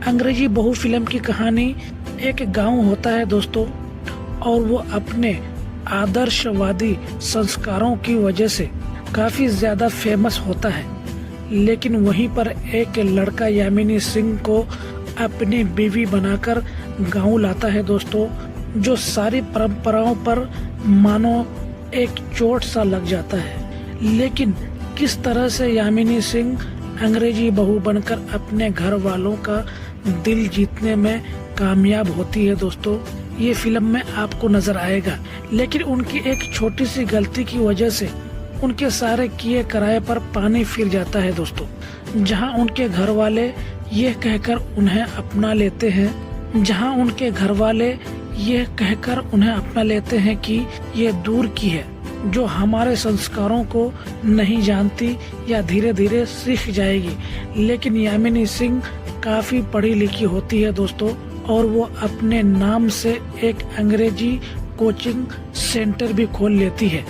अंग्रेजी बहू फिल्म की कहानी एक गांव होता है दोस्तों, और वो अपने आदर्शवादी संस्कारों की वजह से काफी ज्यादा फेमस होता है। लेकिन वहीं पर एक लड़का यामिनी सिंह को अपनी बीवी बनाकर गांव लाता है दोस्तों, जो सारी परंपराओं पर मानो एक चोट सा लग जाता है। लेकिन किस तरह से यामिनी सिंह अंग्रेजी बहू बनकर अपने घर वालों का दिल जीतने में कामयाब होती है दोस्तों, ये फिल्म में आपको नजर आएगा। लेकिन उनकी एक छोटी सी गलती की वजह से उनके सारे किए कराए पर पानी फिर जाता है दोस्तों, जहां उनके घर वाले ये कहकर उन्हें अपना लेते हैं कि ये दूर की है, जो हमारे संस्कारों को नहीं जानती या धीरे धीरे सीख जाएगी। लेकिन यामिनी सिंह काफी पढ़ी लिखी होती है दोस्तों, और वो अपने नाम से एक अंग्रेजी कोचिंग सेंटर भी खोल लेती है।